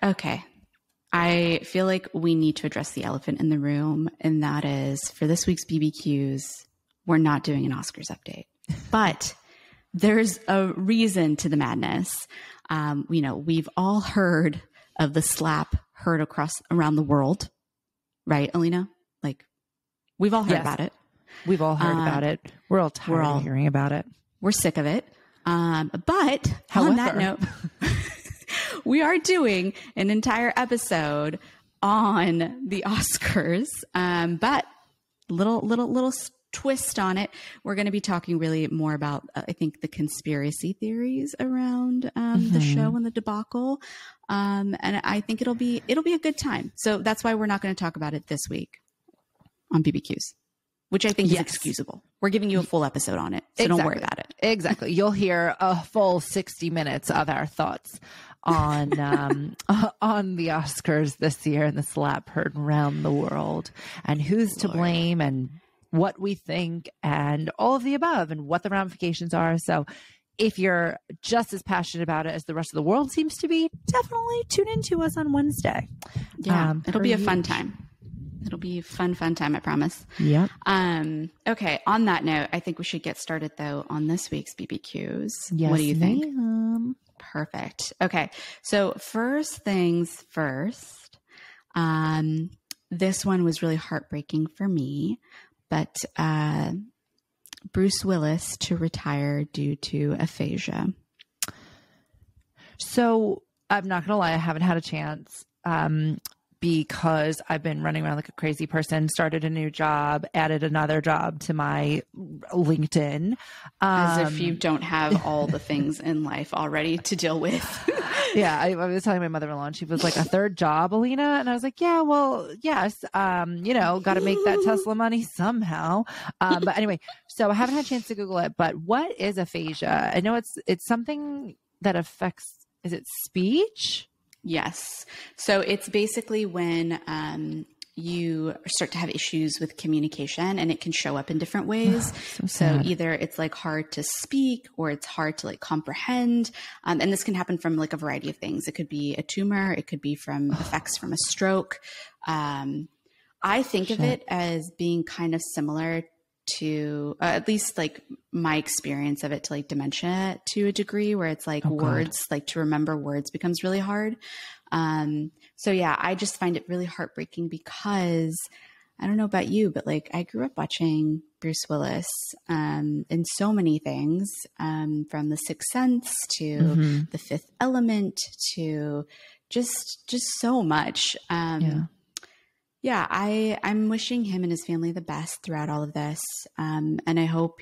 Okay. I feel like we need to address the elephant in the room, and that is for this week's BBQs, we're not doing an Oscars update, but there's a reason to the madness. We've all heard of the slap heard around the world, right, Alina? Like, we've all heard about it. We've all heard about it. We're all tired of hearing about it. We're sick of it. But on that note, we are doing an entire episode on the Oscars. But little twist on it. We're going to be talking really more about, I think, the conspiracy theories around the show and the debacle. And I think it'll be a good time. So that's why we're not going to talk about it this week on BBQs, which I think is excusable. We're giving you a full episode on it, so don't worry about it. Exactly. You'll hear a full 60 minutes of our thoughts on on the Oscars this year and the slap heard around the world and who's to blame and what we think and all of the above and what the ramifications are. So if you're just as passionate about it as the rest of the world seems to be, definitely tune into us on Wednesday. Yeah, it'll be a fun time. It'll be a fun time, I promise. Yeah. Okay. On that note, I think we should get started though on this week's BBQs. Yes, what do you think? ma'am. Perfect. Okay. So first things first, this one was really heartbreaking for me, but Bruce Willis to retire due to aphasia. So I'm not going to lie. I haven't had a chance. Because I've been running around like a crazy person, started a new job, added another job to my LinkedIn. As if you don't have all the things in life already to deal with. Yeah. I was telling my mother-in-law and she was like, a third job, Alina? And I was like, yeah, well, yes. Got to make that Tesla money somehow. But anyway, so I haven't had a chance to Google it, but what is aphasia? I know it's something that affects, is it speech? Yes. So it's basically when you start to have issues with communication, and it can show up in different ways. So either it's like hard to speak or it's hard to like comprehend. And this can happen from like a variety of things. It could be a tumor. It could be from effects from a stroke. I think of it as being kind of similar to at least like my experience of it to like dementia to a degree, where it's like words, like to remember words becomes really hard. So yeah, I just find it really heartbreaking because I don't know about you, but like I grew up watching Bruce Willis in so many things, from The Sixth Sense to The Fifth Element to just so much. Yeah, I'm wishing him and his family the best throughout all of this. And I hope,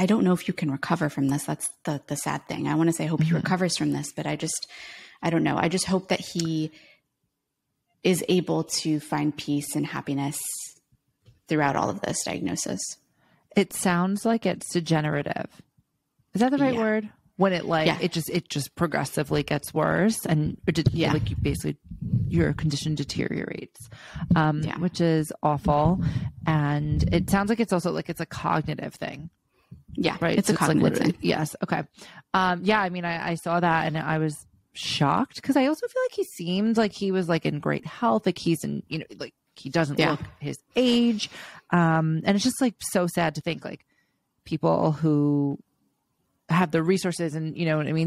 I don't know if you can recover from this. That's the sad thing. I want to say I hope he recovers from this, but I don't know. I just hope that he is able to find peace and happiness throughout all of this diagnosis. It sounds like it's degenerative. Is that the right word? When it it just progressively gets worse and like you basically your condition deteriorates, which is awful. And it sounds like it's also like it's a cognitive thing. Yeah, right. It's a cognitive thing. Yes. Okay. I mean, I saw that and I was shocked because I also feel like he seemed like he was like in great health. Like he's in, like he doesn't look his age. And it's just like so sad to think like people who have the resources and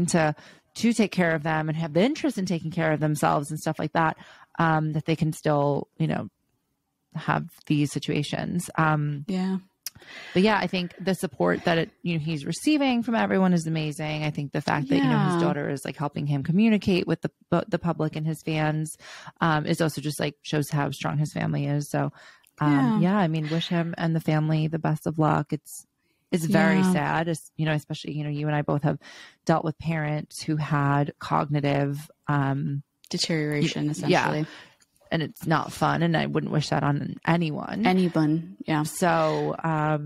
to take care of them and have the interest in taking care of themselves and stuff like that, that they can still, have these situations. But yeah, I think the support that he's receiving from everyone is amazing. I think the fact that, his daughter is like helping him communicate with the public and his fans, is also just like shows how strong his family is. So, I mean, wish him and the family the best of luck. It's very sad, especially, you and I both have dealt with parents who had cognitive deterioration, essentially. Yeah. And it's not fun. And I wouldn't wish that on anyone. Yeah. So, I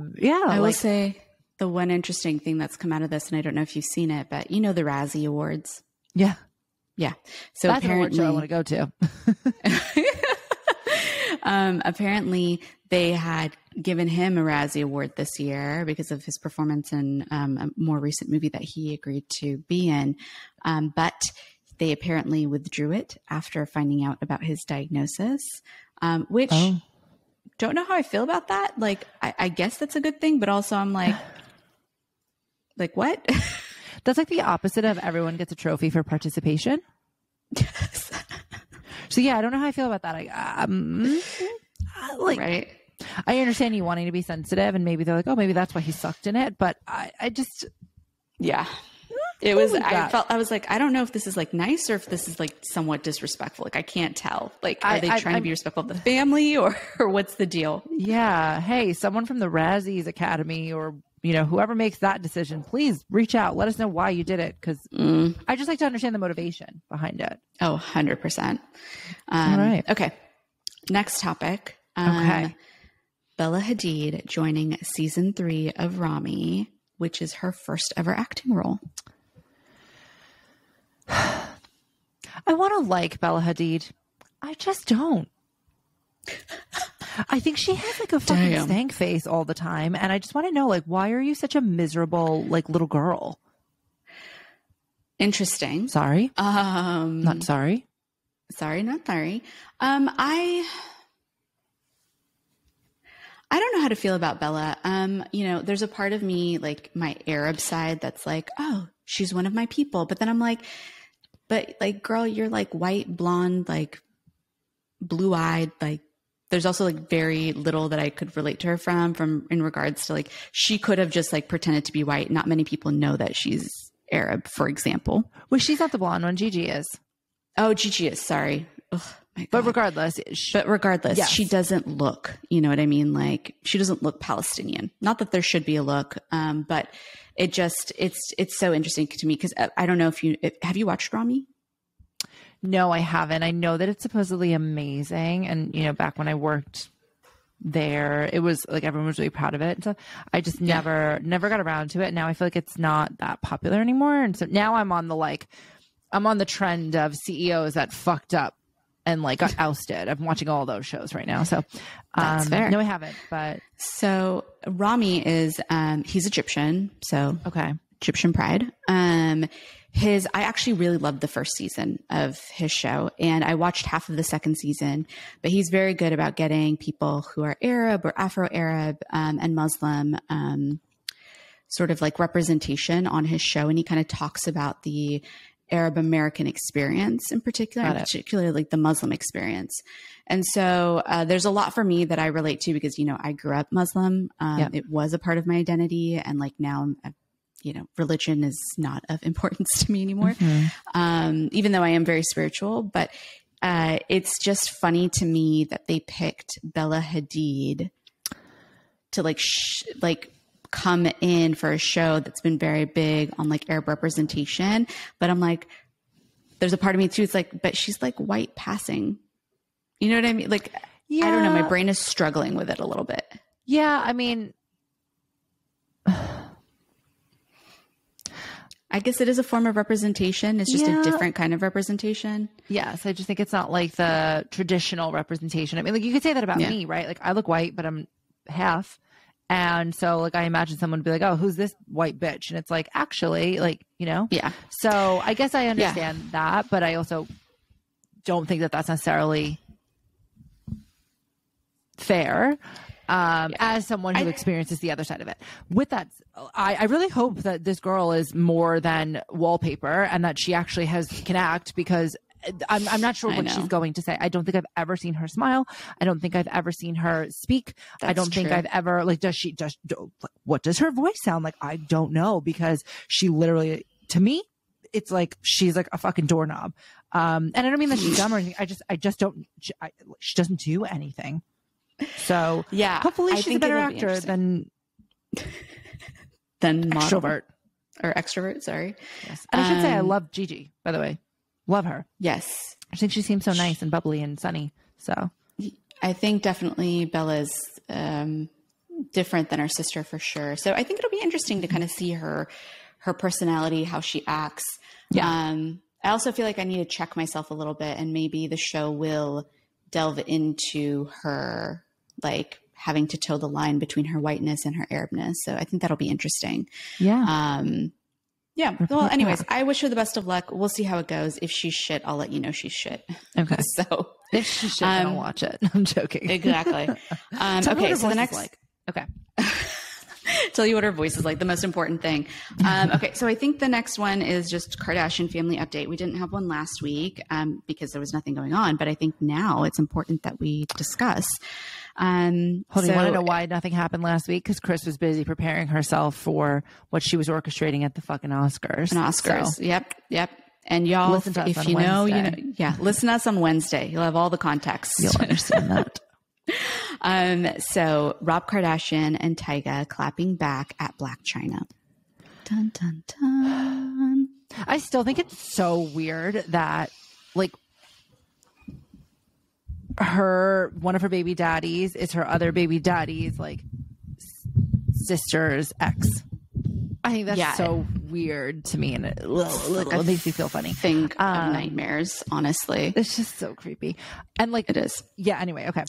will say the one interesting thing that's come out of this, and I don't know if you've seen it, but the Razzie Awards. Yeah. Yeah. So that's an award show I want to go to. Apparently they had given him a Razzie Award this year because of his performance in a more recent movie that he agreed to be in. But they apparently withdrew it after finding out about his diagnosis, which don't know how I feel about that. Like, I guess that's a good thing, but also I'm like what? That's like the opposite of everyone gets a trophy for participation. Yes. So yeah, I don't know how I feel about that. Right. I understand you wanting to be sensitive, and maybe they're like, oh, maybe that's why he sucked in it. But I just, yeah, it was. I was like, I don't know if this is like nice or if this is like somewhat disrespectful. Like, I can't tell. Like, are they trying to be respectful of the family, or what's the deal? Yeah. Hey, someone from the Razzies Academy, or whoever makes that decision, please reach out. Let us know why you did it, because I just like to understand the motivation behind it. Oh, 100%. All right. Okay. Next topic. Okay. Bella Hadid joining season 3 of Ramy, which is her first ever acting role. I want to like Bella Hadid. I just don't. I think she has like a fucking stank face all the time. And I just want to know, like, why are you such a miserable, like, little girl? Interesting. Sorry. Not sorry. Sorry, not sorry. I don't know how to feel about Bella. There's a part of me, like my Arab side, that's like, oh, she's one of my people. But then I'm like, but like, girl, you're like white, blonde, like blue-eyed. Like, there's also like very little that I could relate to her from in regards to like, she could have just like pretended to be white. Not many people know that she's Arab, for example. Well, she's not the blonde one. Gigi is. Oh, Gigi is. Sorry. Ugh. But regardless, yes. She doesn't look, you know what I mean? Like, she doesn't look Palestinian. Not that there should be a look, but it's so interesting to me because I don't know have you watched Ramy? No, I haven't. I know that it's supposedly amazing. And, back when I worked there, it was like everyone was really proud of it. So I just never got around to it. Now I feel like it's not that popular anymore. And so now I'm on the trend of CEOs that fucked up and like got ousted. I'm watching all those shows right now. So that's fair. No, I haven't. But so Ramy is he's Egyptian. So okay, Egyptian pride. I actually really loved the first season of his show, and I watched half of the second season. But he's very good about getting people who are Arab or Afro-Arab and Muslim sort of like representation on his show, and he kind of talks about the Arab American experience in particular, and particularly like the Muslim experience. And so there's a lot for me that I relate to because, I grew up Muslim. It was a part of my identity. And like now, religion is not of importance to me anymore. Even though I am very spiritual, but it's just funny to me that they picked Bella Hadid to come in for a show that's been very big on like Arab representation. But I'm like, there's a part of me too. It's like, but she's like white passing, you know what I mean? Like, I don't know. My brain is struggling with it a little bit. Yeah. I mean, I guess it is a form of representation. It's just a different kind of representation. Yes. I just think it's not like the traditional representation. I mean, like you could say that about me, right? Like I look white, but I'm half. And so like, I imagine someone would be like, oh, who's this white bitch? And it's like, actually, like, Yeah. So I guess I understand that, but I also don't think that that's necessarily fair as someone who experiences the other side of it. With that, I really hope that this girl is more than wallpaper and that she actually can act, because I'm not sure what she's going to say. I don't think I've ever seen her smile. I don't think I've ever seen her speak. I don't think I've ever what does her voice sound like? I don't know, because she literally, to me, it's like she's like a fucking doorknob. And I don't mean that she's dumb or anything. I just don't. She doesn't do anything. So hopefully she's a better actor than extrovert or extrovert. Sorry. Yes. And I should say I love Gigi, by the way. Love her. Yes. I think she seems so nice and bubbly and sunny. So I think definitely Bella's different than her sister for sure. So I think it'll be interesting to kind of see her personality, how she acts. Yeah. I also feel like I need to check myself a little bit, and maybe the show will delve into her like having to toe the line between her whiteness and her Arabness. So I think that'll be interesting. Yeah. Yeah. Well, anyways, I wish her the best of luck. We'll see how it goes. If she's shit, I'll let you know she's shit. Okay. So if she's shit, then I'll watch it. I'm joking. Exactly. Okay. So the next, okay. Tell you what her voice is like, the most important thing. Okay. So I think the next one is just Kardashian family update. We didn't have one last week because there was nothing going on, but I think now it's important that we discuss. Hold on, you want to know why nothing happened last week? Because Chris was busy preparing herself for what she was orchestrating at the fucking Oscars. So. Yep. And y'all, if you know, listen to us on Wednesday. You'll have all the context. You'll understand that. So Rob Kardashian and Tyga clapping back at Blac Chyna. Dun, dun, dun. I still think it's so weird that like one of her baby daddies is her other baby daddy's like sister's ex. I think that's so weird to me, and it makes me feel funny. Think of nightmares, honestly. It's just so creepy, and like it is. Yeah. Anyway, okay.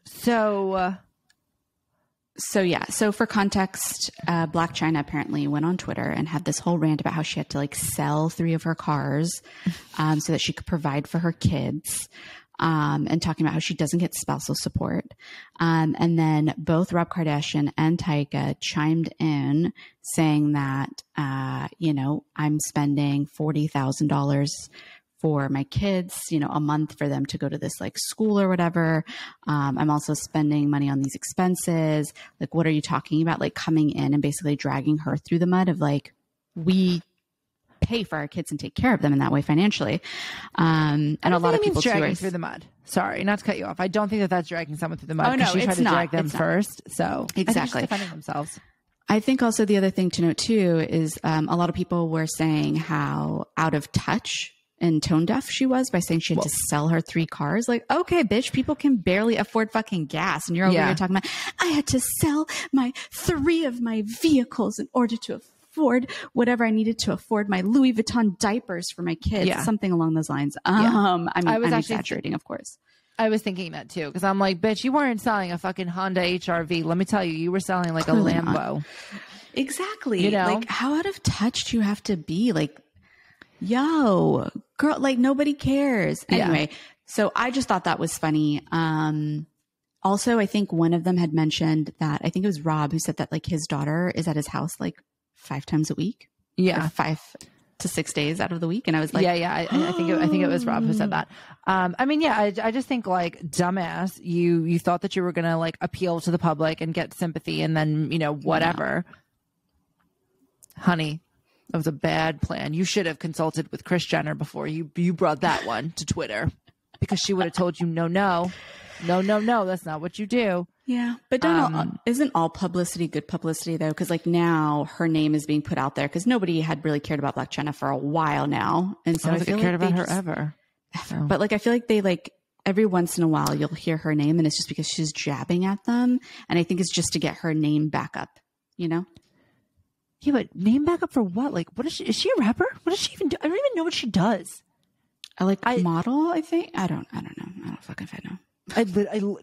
So for context, Blac Chyna apparently went on Twitter and had this whole rant about how she had to like sell 3 of her cars, so that she could provide for her kids. And talking about how she doesn't get spousal support. And then both Rob Kardashian and Tyga chimed in saying that, I'm spending $40,000 for my kids, a month for them to go to this like school or whatever. I'm also spending money on these expenses. Like, what are you talking about? Like coming in and basically dragging her through the mud of like, we pay for our kids and take care of them in that way financially. And a lot of people dragging through the mud. Sorry, not to cut you off. I don't think that that's dragging someone through the mud. Oh no, she tried to drag them first. So exactly, defending themselves. I think also the other thing to note too is a lot of people were saying how out of touch and tone deaf she was by saying she had to sell her 3 cars. Like, okay, bitch, people can barely afford fucking gas. And you're over here talking about, I had to sell 3 of my vehicles in order to afford whatever I needed to afford, my Louis Vuitton diapers for my kids, something along those lines. I'm exaggerating, of course. I was thinking that too, because I'm like, bitch, you weren't selling a fucking Honda HRV. Let me tell you, you were selling like a Lambo. Exactly. Like, how out of touch do you have to be? Like, yo, girl, like nobody cares. Anyway, so I just thought that was funny. Also, I think one of them had mentioned that, I think it was Rob who said that like his daughter is at his house like 5 times a week. Yeah. 5 to 6 days out of the week. And I was like, I think it was Rob who said that. I just think like dumbass, you thought that you were going to like appeal to the public and get sympathy and then, whatever. No. Honey, that was a bad plan. You should have consulted with Kris Jenner before you brought that one to Twitter, because she would have told you, no, that's not what you do. Yeah. But isn't all publicity good publicity though? Cause like now her name is being put out there because nobody had really cared about Blac Chyna for a while now. And so I feel cared about her ever. So. But like, I feel like they like every once in a while you'll hear her name and it's just because she's jabbing at them. And I think it's just to get her name back up, Yeah, but name back up for what? Like, what is she? Is she a rapper? What does she even do? I don't even know what she does. Model, I think. I don't know. I don't fucking know.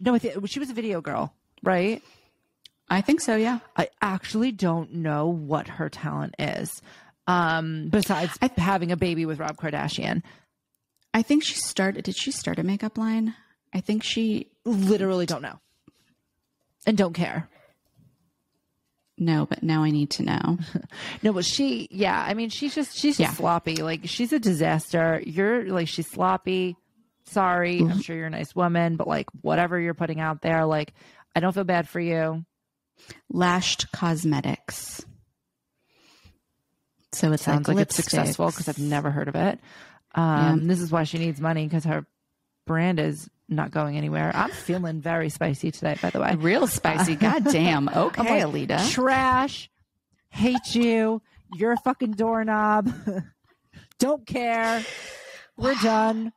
No, she was a video girl, right? I think so, yeah. I actually don't know what her talent is, besides having a baby with Rob Kardashian. I think did she start a makeup line? I think she... Literally don't know. And don't care. No, but now I need to know. No, but she's just sloppy. Like, she's a disaster. She's sloppy. Sorry, I'm sure you're a nice woman, but like whatever you're putting out there, like I don't feel bad for you. Lashed Cosmetics. So it sounds like it's successful because I've never heard of it. This is why she needs money, because her brand is not going anywhere. I'm feeling very spicy today, by the way. Real spicy. God damn. Okay, Alita. Trash. Hate you. You're a fucking doorknob. Don't care. We're done.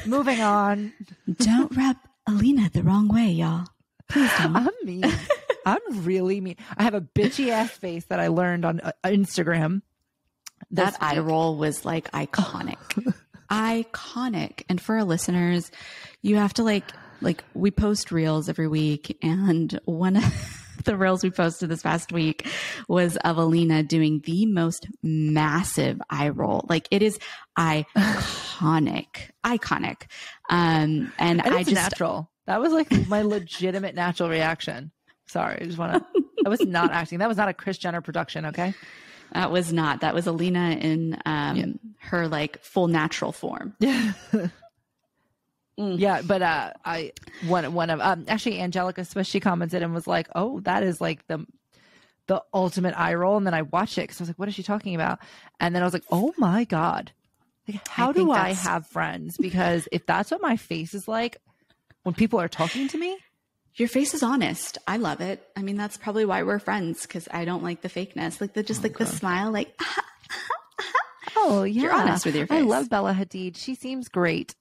Moving on. Don't rub Alina the wrong way, y'all. Please don't. I'm mean. I'm really mean. I have a bitchy ass face that I learned on Instagram. That eye roll was like iconic. Iconic. And for our listeners, you have to like like we post reels every week, and one of the reels we posted this past week was of Alina doing the most massive eye roll. Like it is iconic. And I just natural. That was like my legitimate natural reaction. Sorry. I just want to, I was not acting. That was not a Kris Jenner production. Okay. That was Alina in her like full natural form. Yeah, but one of actually Angelica Swiss, she commented and was like, "Oh, that is like the ultimate eye roll." And then I watched it because I was like, "What is she talking about?" And then I was like, "Oh my god, like how do I have friends? Because if that's what my face is like when people are talking to me." Your face is honest. I love it. I mean, that's probably why we're friends, because I don't like the fakeness, like the smile, like. Oh yeah, you're honest with your face. I love Bella Hadid. She seems great.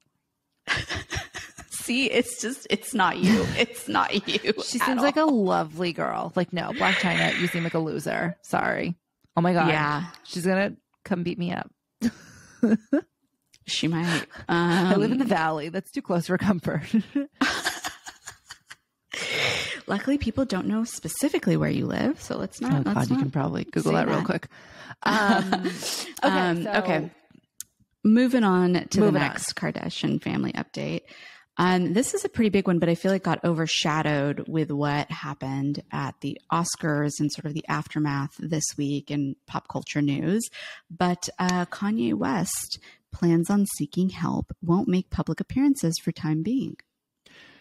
See, it's not you. It's not you. She seems like a lovely girl. Like, no, Blac Chyna, you seem like a loser. Sorry. Oh my God. Yeah. She's going to come beat me up. She might. I live in the valley. That's too close for comfort. Luckily, people don't know specifically where you live. So let's not. Oh God, you can probably Google that real quick. Okay. Moving on to the next Kardashian family update. This is a pretty big one, but I feel like got overshadowed with what happened at the Oscars and sort of the aftermath this week in pop culture news. But Kanye West plans on seeking help, won't make public appearances for time being.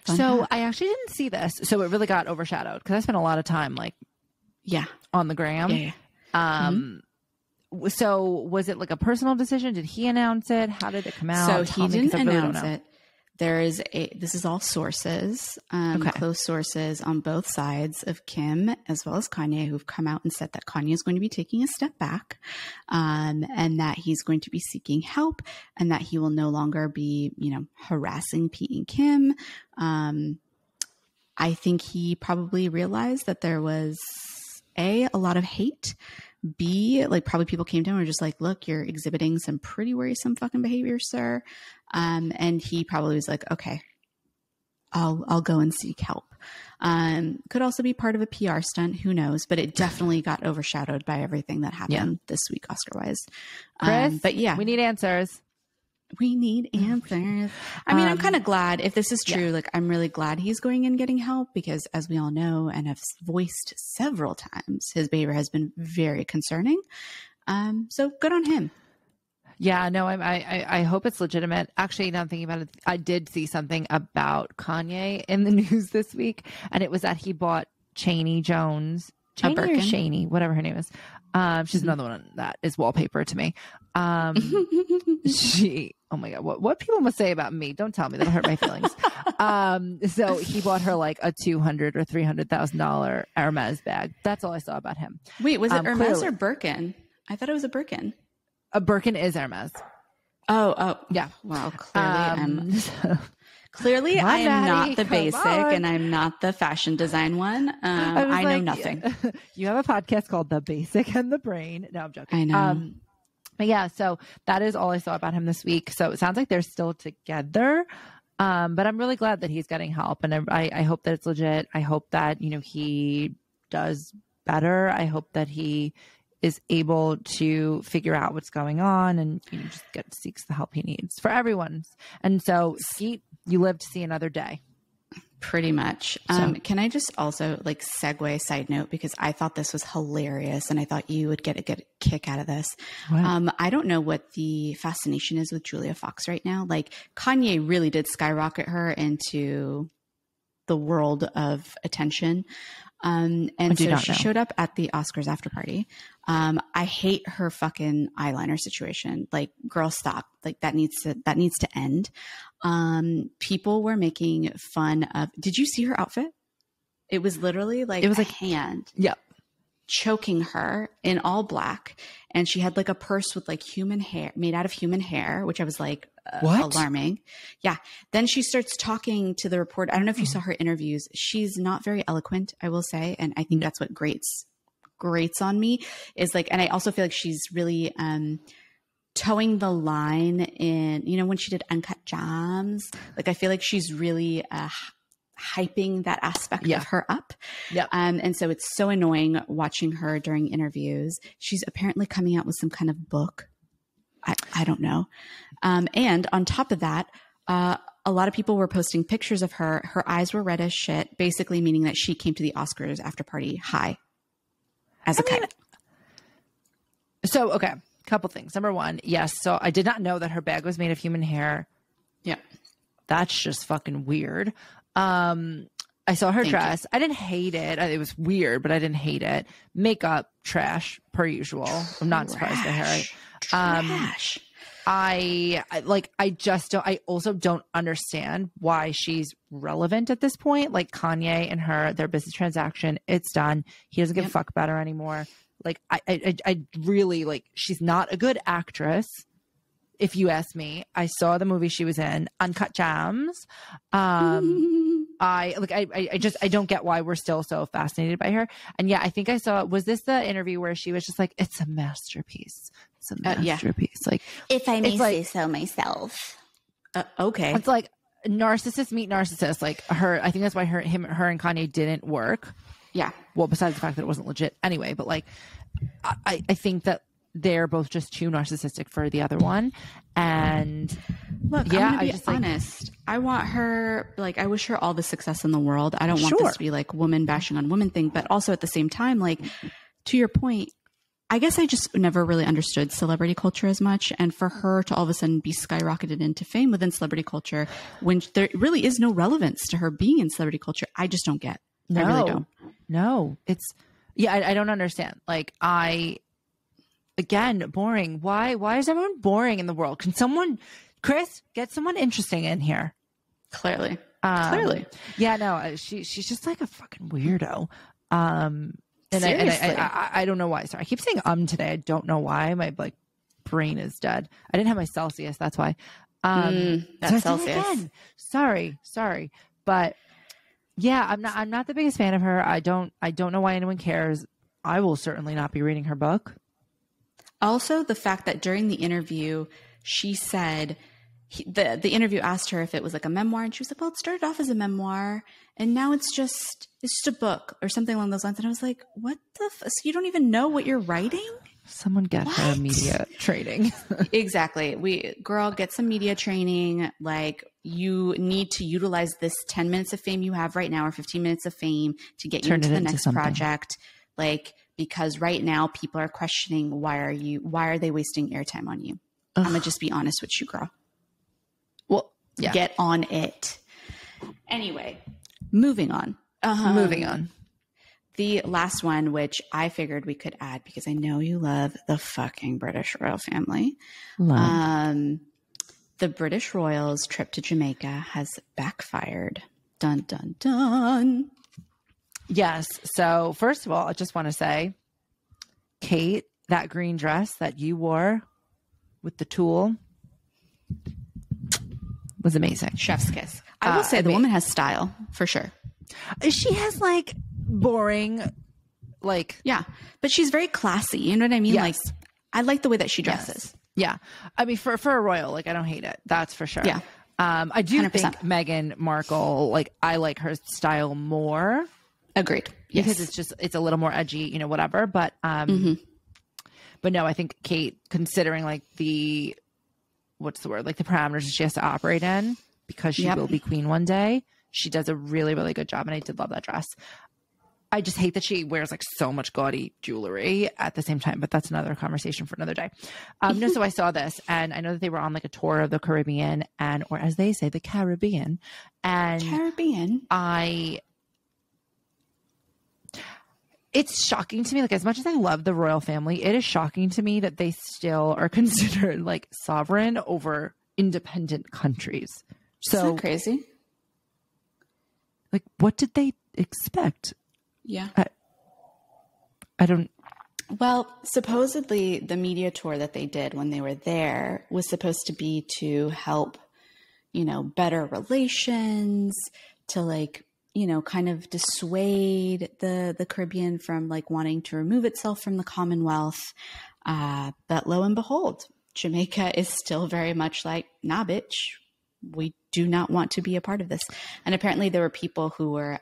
So I actually didn't see this. So it really got overshadowed because I spent a lot of time on the gram. Yeah. So was it like a personal decision? Did he announce it? How did it come out? So he didn't announce it. This is all sources, close sources on both sides of Kim as well as Kanye, who've come out and said that Kanye is going to be taking a step back, and that he's going to be seeking help, and that he will no longer be, harassing Pete and Kim. I think he probably realized that there was a lot of hate. B, like probably people came down and were just like, look, you're exhibiting some pretty worrisome fucking behavior, sir. And he probably was like, okay, I'll go and seek help. Could also be part of a PR stunt. Who knows? But it definitely got overshadowed by everything that happened this week, Oscar-wise. Chris, but yeah, we need answers. We need answers. I mean, I'm kind of glad if this is true. Like, I'm really glad he's going and getting help because, as we all know and have voiced several times, his behavior has been very concerning. So good on him. Yeah, no, I hope it's legitimate. Actually, now I'm thinking about it, I did see something about Kanye in the news this week, and it was that he bought Cheney Jones, Cheney or Shaney, whatever her name is. She's another one that is wallpaper to me. Oh my God, what people must say about me? Don't tell me, that'll hurt my feelings. So he bought her like a $200,000 or $300,000 Hermes bag. That's all I saw about him. Wait, was it Hermes or Birkin? I thought it was a Birkin. A Birkin is Hermes. Oh, yeah. Well, clearly I am not the basic and I'm not the fashion design one. I know nothing. You have a podcast called The Basic and the Brain. No, I'm joking. I know. But yeah, so that is all I saw about him this week. So it sounds like they're still together. But I'm really glad that he's getting help. And I hope that it's legit. I hope that, he does better. I hope that he is able to figure out what's going on and just seeks the help he needs for everyone. And so you live to see another day. Pretty much. Can I just also segue side note, because I thought this was hilarious and I thought you would get a good kick out of this. I don't know what the fascination is with Julia Fox right now. Like Kanye really did skyrocket her into the world of attention. And so she showed up at the Oscars after party. I hate her fucking eyeliner situation. Like, girl, stop. Like that needs to end. People were making fun of, did you see her outfit? It was literally like, it was a hand. Yep. Choking her in all black. And she had like a purse with like human hair, made out of human hair, which I was like, alarming. Yeah. Then she starts talking to the reporter. I don't know if you saw her interviews. She's not very eloquent, I will say. And I think that's what grates on me is like, and I also feel like she's really, towing the line in, you know, when she did Uncut Gems, like I feel like she's really hyping that aspect of her up. Yep. And so it's so annoying watching her during interviews. She's apparently coming out with some kind of book. I don't know. And on top of that, a lot of people were posting pictures of her. Her eyes were red as shit, basically meaning that she came to the Oscars after party high as a kite. So, okay. Couple things. Number one, yes. So I did not know that her bag was made of human hair. Yeah. That's just fucking weird. I saw her dress. I didn't hate it. It was weird, but I didn't hate it. Makeup, trash, per usual. I'm not surprised by her. Trash. I also don't understand why she's relevant at this point. Like Kanye and her, their business transaction, it's done. He doesn't give a fuck about her anymore. Like I really like, she's not a good actress. If you ask me, I saw the movie she was in, Uncut Gems. I don't get why we're still so fascinated by her. And yeah, I think I saw, was this the interview where she was just like, it's a masterpiece. It's a masterpiece. Like, if I may say so myself. Okay. It's like narcissist meet narcissist. Like her, I think that's why her and Kanye didn't work. Yeah. Well, besides the fact that it wasn't legit anyway, but like, I think that they're both just too narcissistic for the other one. And look, I'm gonna be honest. I want her, like, I wish her all the success in the world. I don't want this to be like woman bashing on woman thing, but also at the same time, like, to your point, I guess I just never really understood celebrity culture as much. And for her to all of a sudden be skyrocketed into fame within celebrity culture, when there really is no relevance to her being in celebrity culture, I just don't get. I really don't. No, it's, I don't understand. Like, again, boring. Why is everyone boring in the world? Can someone, Chris, get someone interesting in here? Clearly. Yeah, no, she's just like a fucking weirdo. And I don't know why. Sorry, I keep saying today. I don't know why. My like brain is dead. I didn't have my Celsius. That's why. That's Celsius. Sorry. But yeah, I'm not the biggest fan of her. I don't know why anyone cares. I will certainly not be reading her book. Also, the fact that during the interview, she said the interview asked her if it was like a memoir, and she was like, "Well, it started off as a memoir, and now it's just a book or something along those lines." And I was like, "What the? So you don't even know what you're writing?" Someone get her media training. Exactly. Girl, get some media training. Like, you need to utilize this 10 minutes of fame you have right now, or 15 minutes of fame, to get you into the next project. Like, because right now people are questioning, why are they wasting airtime on you? I'm going to just be honest with you, girl. Well, yeah. Get on it. Anyway, moving on. The last one, which I figured we could add because I know you love the fucking British royal family. The British royals' trip to Jamaica has backfired. Dun, dun, dun. Yes. So first of all, I just want to say, Kate, that green dress that you wore with the tulle was amazing. Chef's kiss. I will say the woman has style for sure. She has like boring, like, yeah, but she's very classy. You know what I mean? Yes. Like, I like the way that she dresses. Yes. Yeah. I mean, for a royal, like, I don't hate it. That's for sure. Yeah. I do 100%. think Meghan Markle, like, I like her style more. Agreed. Yes. Because it's a little more edgy, you know, whatever. But, but no, I think Kate, considering like what's the word? Like the parameters she has to operate in, because she will be queen one day, she does a really, really good job. And I did love that dress. I just hate that she wears like so much gaudy jewelry at the same time, but that's another conversation for another day. No, so I saw this, and I know that they were on like a tour of the Caribbean, or as they say, the Caribbean. And it's shocking to me, like, as much as I love the royal family, it is shocking to me that they still are considered like sovereign over independent countries. So isn't that crazy? Like, what did they expect? Yeah. I don't. Well, supposedly the media tour that they did when they were there was supposed to be to help, you know, better relations, to like, you know, kind of dissuade the Caribbean from like wanting to remove itself from the Commonwealth. But lo and behold, Jamaica is still very much like, nah, bitch, we do not want to be a part of this. And apparently there were people who were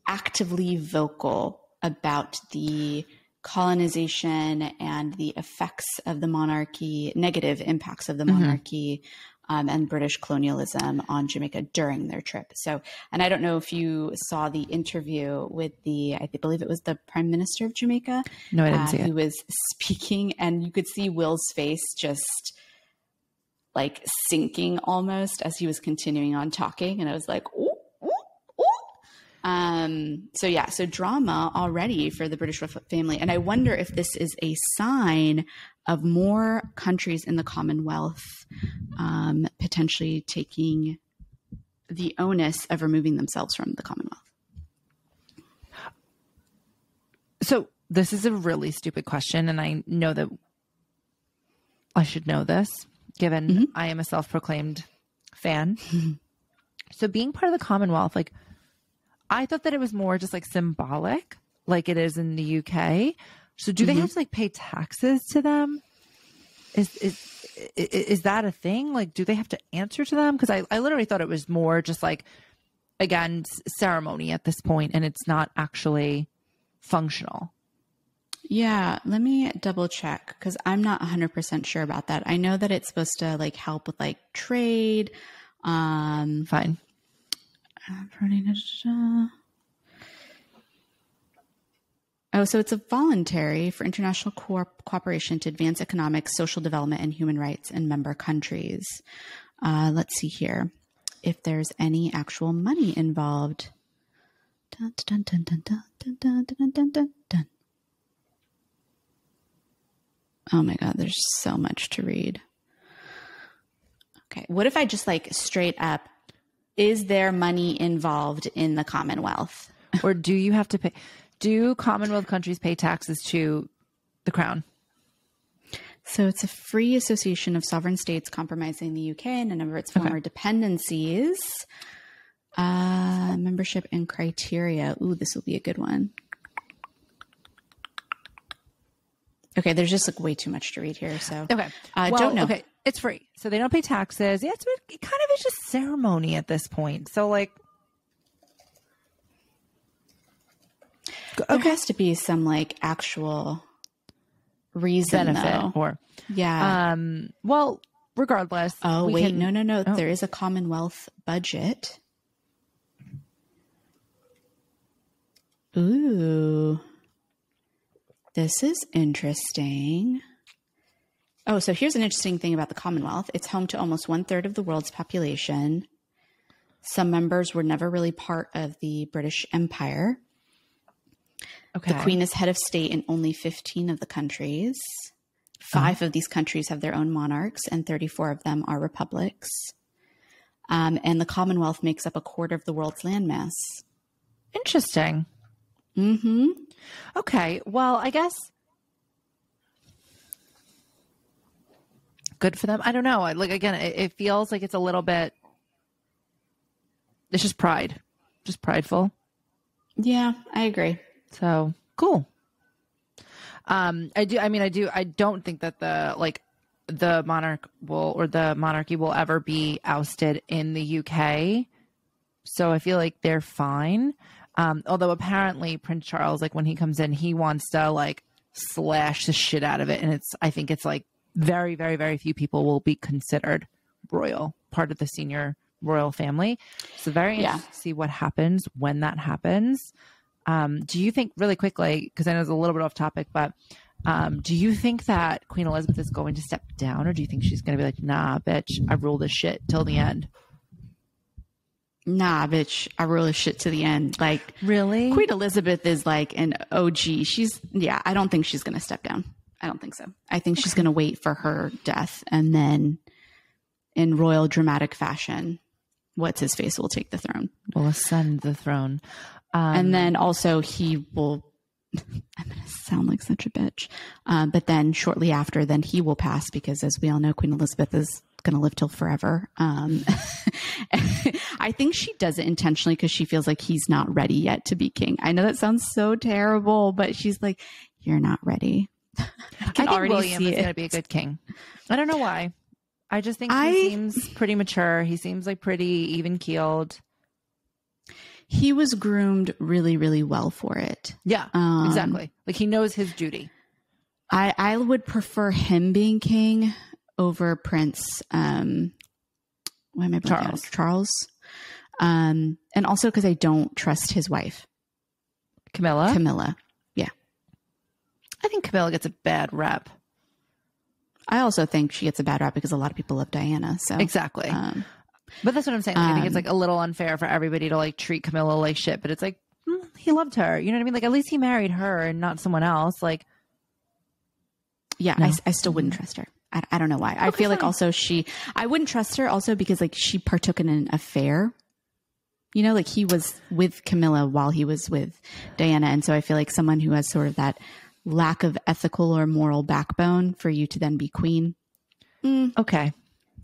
actively vocal about the colonization and the effects of the monarchy, negative impacts of the monarchy, and British colonialism on Jamaica during their trip. So, and I don't know if you saw the interview with I believe it was the Prime Minister of Jamaica. No, I didn't see it. Who was speaking, and you could see Will's face just like sinking almost as he was continuing on talking. And I was like, ooh, ooh, ooh. So drama already for the British family. And I wonder if this is a sign of more countries in the Commonwealth potentially taking the onus of removing themselves from the Commonwealth. So this is a really stupid question, and I know that I should know this, given I am a self-proclaimed fan. So being part of the Commonwealth, like, I thought that it was more just like symbolic, like it is in the UK. So do they have to like pay taxes to them? Is that a thing? Like, do they have to answer to them? Because I literally thought it was more just like, again, ceremony at this point, and it's not actually functional. Yeah, let me double check because I'm not 100% sure about that. I know that it's supposed to like help with like trade. Fine. Oh, so it's a voluntary for international cooperation to advance economic, social development, and human rights in member countries. Let's see here if there's any actual money involved. Dun, dun, dun, dun, dun, dun, dun, dun, dun, dun, dun. Oh my God, there's so much to read. Okay, what if I just like straight up, is there money involved in the Commonwealth? Or do you have to pay? Do Commonwealth countries pay taxes to the Crown? So it's a free association of sovereign states comprising the UK and a number of its former dependencies. Membership and criteria. Ooh, this will be a good one. Okay, there's just like way too much to read here. So okay, don't know. Okay, it's free, so they don't pay taxes. Yeah, it kind of is just ceremony at this point. So like, there has to be some like actual reason, benefit, though. Or yeah. Well, regardless. Oh wait, no. Oh. There is a Commonwealth budget. Ooh. This is interesting. Oh, so here's an interesting thing about the Commonwealth. It's home to almost 1/3 of the world's population. Some members were never really part of the British Empire. Okay. The Queen is head of state in only 15 of the countries. 5 of these countries have their own monarchs, and 34 of them are republics. And the Commonwealth makes up 1/4 of the world's landmass. Interesting. Mm-hmm. Okay. Well, I guess good for them. I don't know. Like, again, it feels like it's a little bit, it's just pride, just prideful. Yeah, I agree. So cool. I don't think that the monarchy will ever be ousted in the UK. So I feel like they're fine. Although apparently Prince Charles, like when he comes in, he wants to like slash the shit out of it. And I think it's like very, very, very few people will be considered royal, part of the senior royal family. So very interesting to see what happens when that happens. Do you think, really quickly, because I know it's a little bit off topic, but do you think that Queen Elizabeth is going to step down, or do you think she's going to be like, nah, bitch, I rule this shit till the end? Nah, bitch, I rule this shit to the end. Like, really? Queen Elizabeth is like an OG. I don't think she's going to step down. I don't think so. I think she's going to wait for her death, and then in royal dramatic fashion, what's his face will take the throne. Will ascend the throne. And then also he will, I'm going to sound like such a bitch. But then shortly after, then he will pass, because as we all know, Queen Elizabeth is going to live till forever. I think she does it intentionally because she feels like he's not ready yet to be king. I know that sounds so terrible, but she's like, you're not ready. I think William is going to be a good king. I don't know why. I just think he seems pretty mature. He seems like pretty even keeled. He was groomed really, really well for it. Yeah, exactly. Like he knows his duty. I would prefer him being king over Prince. Why am I blanking? Charles. And also because I don't trust his wife, Camilla. Yeah, I think Camilla gets a bad rep. I also think she gets a bad rap because a lot of people love Diana. So exactly. But that's what I'm saying. Like, I think it's like a little unfair for everybody to like treat Camilla like shit, but it's like, he loved her. You know what I mean? Like at least he married her and not someone else. Like, yeah, no. I still wouldn't trust her. I don't know why. I feel like also I wouldn't trust her also because like she partook in an affair, you know, like he was with Camilla while he was with Diana. And so I feel like someone who has sort of that lack of ethical or moral backbone for you to then be queen. Okay,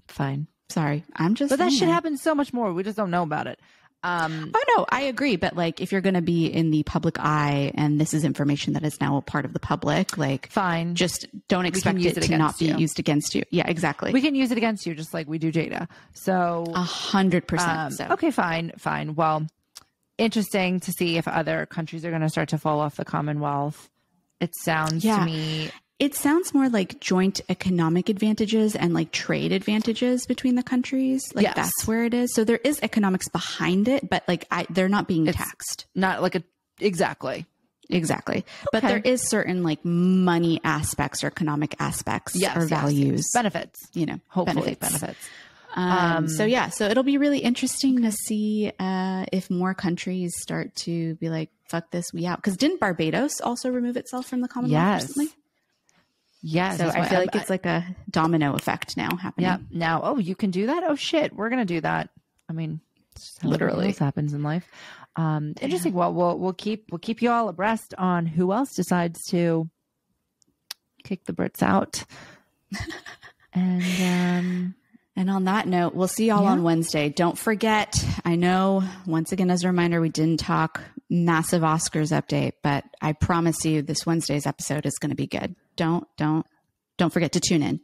fine. Sorry. But that shit happens so much more. We just don't know about it. Oh no, I agree. But like, if you're going to be in the public eye and this is information that is now a part of the public, like fine, just don't expect it to not be used against you. Yeah, exactly. We can use it against you just like we do Jada. So 100%. Okay, fine. Well, interesting to see if other countries are going to start to fall off the Commonwealth. It sounds to me. It sounds more like joint economic advantages and like trade advantages between the countries. Like that's where it is. So there is economics behind it, but like they're not being taxed. Not like exactly. But there is certain like money aspects or economic aspects or values. Benefits. You know, hopefully benefits. So it'll be really interesting to see if more countries start to be like, fuck this, we out. Because didn't Barbados also remove itself from the Commonwealth recently? Yes. So I feel like it's like a domino effect now happening. Yeah. Now, you can do that? Oh shit, we're going to do that. I mean, literally this happens in life. Interesting. Well, we'll keep you all abreast on who else decides to kick the Brits out. And on that note, we'll see y'all on Wednesday. Don't forget, I know, once again, as a reminder, we didn't talk massive Oscars update, but I promise you this Wednesday's episode is going to be good. Don't forget to tune in.